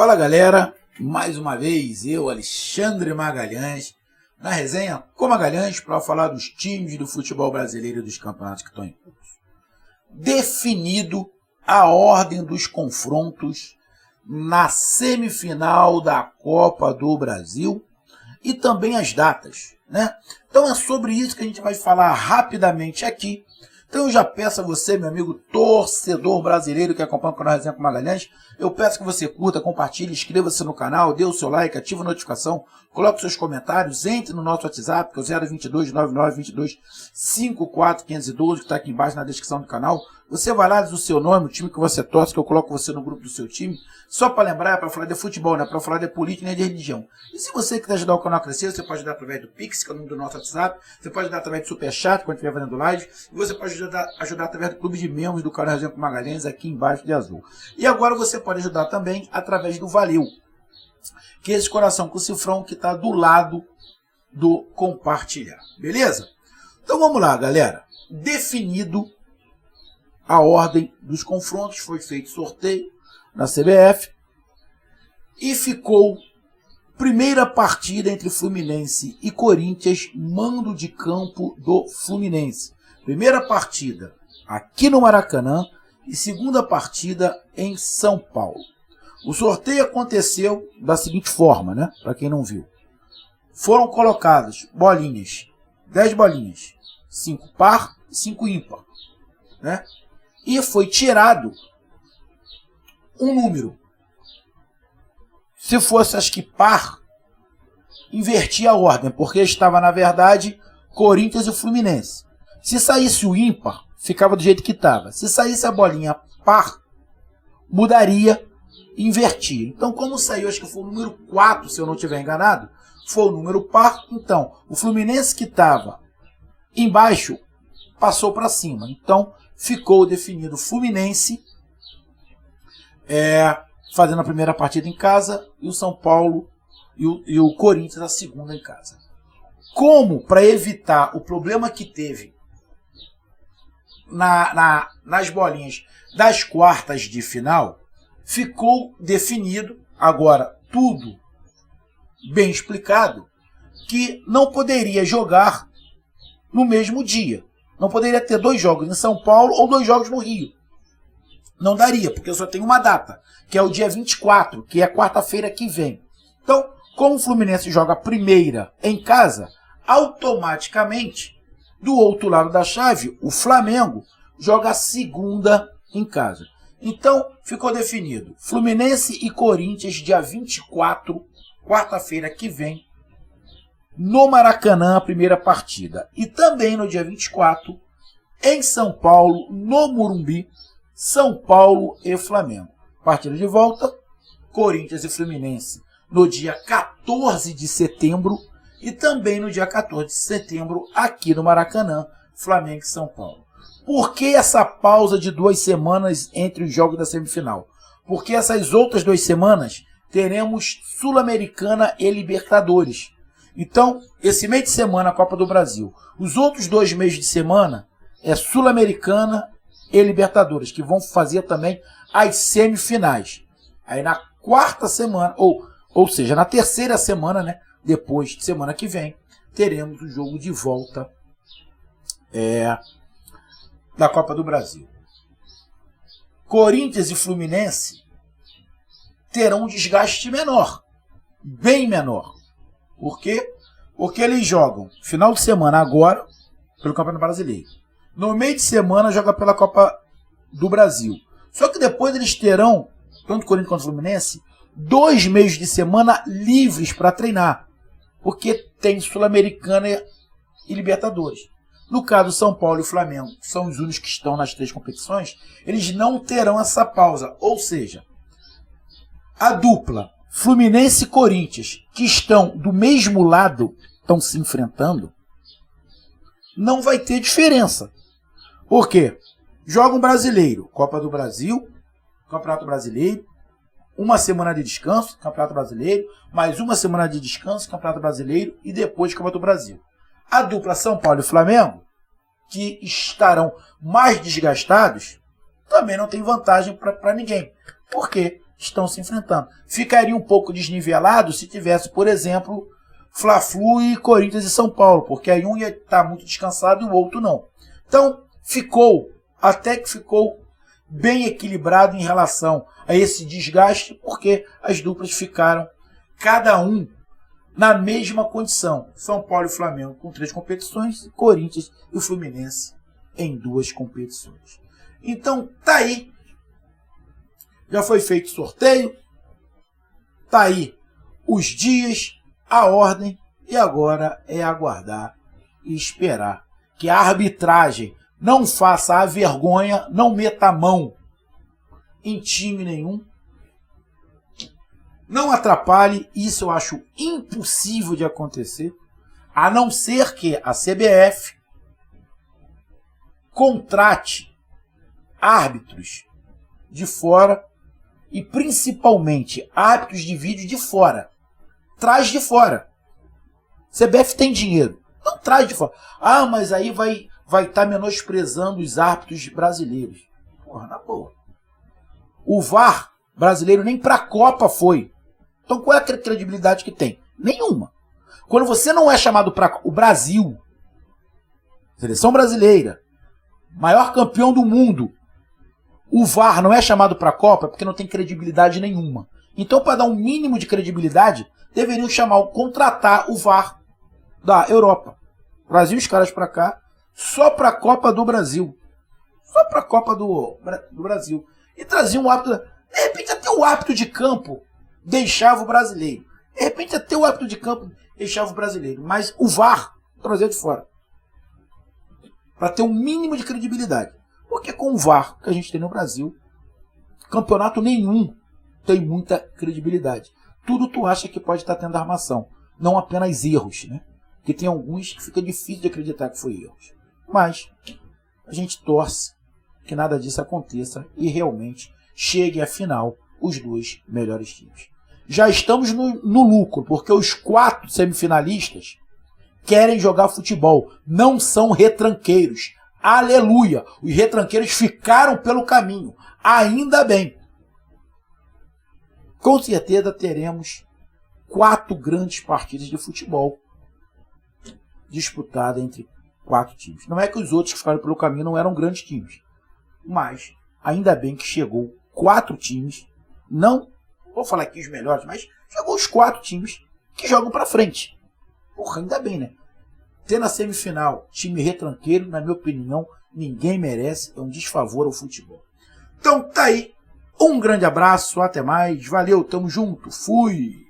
Fala galera, mais uma vez eu, Alexandre Magalhães, na resenha com Magalhães para falar dos times do futebol brasileiro e dos campeonatos que estão em curso. Definido a ordem dos confrontos na semifinal da Copa do Brasil e também as datas, né? Então é sobre isso que a gente vai falar rapidamente aqui. Então eu já peço a você, meu amigo torcedor brasileiro que acompanha o canal Resenha com Magalhães, eu peço que você curta, compartilhe, inscreva-se no canal, dê o seu like, ative a notificação, coloque seus comentários, entre no nosso WhatsApp, que é o 022 9922 54512, que está aqui embaixo na descrição do canal. Você vai lá, diz o seu nome, o time que você torce, que eu coloco você no grupo do seu time. Só para lembrar, é para falar de futebol, não é para falar de política nem de religião. E se você quiser ajudar o canal a crescer, você pode ajudar através do Pix, que é o nome do nosso WhatsApp. Você pode ajudar através do Superchat, quando estiver fazendo live. E você pode ajudar através do clube de membros do canal Resenha com Magalhães, aqui embaixo de azul. E agora você pode ajudar também através do Valeu, que é esse coração com cifrão que está do lado do compartilhar. Beleza? Então vamos lá, galera. Definido a ordem dos confrontos, foi feito sorteio na CBF e ficou primeira partida entre Fluminense e Corinthians, mando de campo do Fluminense. Primeira partida aqui no Maracanã e segunda partida em São Paulo. O sorteio aconteceu da seguinte forma, né? Para quem não viu. Foram colocadas bolinhas, 10 bolinhas, 5 par e 5 ímpar, né? E foi tirado um número. Se fosse, acho que par, invertia a ordem, porque estava, na verdade, Corinthians e Fluminense. Se saísse o ímpar, ficava do jeito que estava. Se saísse a bolinha par, mudaria, invertia. Então, como saiu, acho que foi o número 4, se eu não estiver enganado, foi o número par. Então, o Fluminense que estava embaixo passou para cima. Então, ficou definido Fluminense fazendo a primeira partida em casa e o São Paulo e o Corinthians a segunda em casa. Como, para evitar o problema que teve nas bolinhas das quartas de final, ficou definido, agora tudo bem explicado, que não poderia jogar no mesmo dia. Não poderia ter 2 jogos em São Paulo ou 2 jogos no Rio. Não daria, porque eu só tenho uma data, que é o dia 24, que é quarta-feira que vem. Então, como o Fluminense joga a primeira em casa, automaticamente, do outro lado da chave, o Flamengo joga a segunda em casa. Então, ficou definido Fluminense e Corinthians, dia 24, quarta-feira que vem, no Maracanã, a primeira partida. E também no dia 24, em São Paulo, no Morumbi, São Paulo e Flamengo. Partida de volta, Corinthians e Fluminense, no dia 14 de setembro. E também no dia 14 de setembro, aqui no Maracanã, Flamengo e São Paulo. Por que essa pausa de 2 semanas entre os jogos da semifinal? Porque essas outras 2 semanas teremos Sul-Americana e Libertadores. Então, esse mês de semana, a Copa do Brasil. Os outros 2 meses de semana é Sul-Americana e Libertadores, que vão fazer também as semifinais. Aí na quarta semana, ou seja, na terceira semana, né, depois de semana que vem, teremos o jogo de volta da Copa do Brasil. Corinthians e Fluminense terão um desgaste menor, bem menor. Por quê? Porque eles jogam final de semana agora pelo Campeonato Brasileiro. No meio de semana joga pela Copa do Brasil. Só que depois eles terão, tanto Corinthians quanto Fluminense, 2 meses de semana livres para treinar. Porque tem Sul-Americana e Libertadores. No caso, São Paulo e Flamengo são os únicos que estão nas 3 competições, eles não terão essa pausa. Ou seja, a dupla Fluminense e Corinthians, que estão do mesmo lado, estão se enfrentando, não vai ter diferença. Por quê? Joga um brasileiro, Copa do Brasil, Campeonato Brasileiro, uma semana de descanso, Campeonato Brasileiro, mais uma semana de descanso, Campeonato Brasileiro e depois Copa do Brasil. A dupla São Paulo e Flamengo, que estarão mais desgastados, também não tem vantagem para ninguém. Por quê? estão se enfrentando. Ficaria um pouco desnivelado se tivesse, por exemplo, Fla-Flu e Corinthians e São Paulo, porque aí um ia estar muito descansado e o outro não. Então, até que ficou bem equilibrado em relação a esse desgaste, porque as duplas ficaram cada um na mesma condição. São Paulo e Flamengo com 3 competições, Corinthians e Fluminense em 2 competições. Então, tá aí. Já foi feito o sorteio, tá aí os dias, a ordem, e agora é aguardar e esperar que a arbitragem não faça a vergonha, não meta a mão em time nenhum, não atrapalhe. Isso eu acho impossível de acontecer, a não ser que a CBF contrate árbitros de fora e principalmente árbitros de vídeo de fora. Traz de fora. CBF tem dinheiro, não traz de fora. Ah, mas aí vai estar menosprezando os árbitros brasileiros. Porra, na boa. O VAR brasileiro nem para a Copa foi. Então qual é a credibilidade que tem? Nenhuma. Quando você não é chamado para o Brasil, seleção brasileira, maior campeão do mundo, o VAR não é chamado para a Copa porque não tem credibilidade nenhuma. Então, para dar um mínimo de credibilidade, deveriam contratar o VAR da Europa. Trazer os caras para cá só para a Copa do Brasil. Só para a Copa do Brasil. E trazer um árbitro. De repente, até o árbitro de campo deixava o brasileiro. De repente, até o árbitro de campo deixava o brasileiro. Mas o VAR trazer de fora. Para ter um mínimo de credibilidade. Porque com o VAR que a gente tem no Brasil, campeonato nenhum tem muita credibilidade. Tudo tu acha que pode estar tendo armação. Não apenas erros, né? Porque tem alguns que fica difícil de acreditar que foi erros. Mas a gente torce que nada disso aconteça e realmente chegue à final os 2 melhores times. Já estamos no lucro, porque os 4 semifinalistas querem jogar futebol. Não são retranqueiros. Aleluia! Os retranqueiros ficaram pelo caminho. Ainda bem. Com certeza teremos 4 grandes partidas de futebol disputadas entre 4 times. Não é que os outros que ficaram pelo caminho não eram grandes times. Mas ainda bem que chegou 4 times. Não vou falar aqui os melhores, mas chegou os 4 times que jogam para frente. Porra, ainda bem, né? Ter na semifinal time retranqueiro, na minha opinião, ninguém merece. É um desfavor ao futebol. Então tá aí. Um grande abraço, até mais. Valeu, tamo junto. Fui!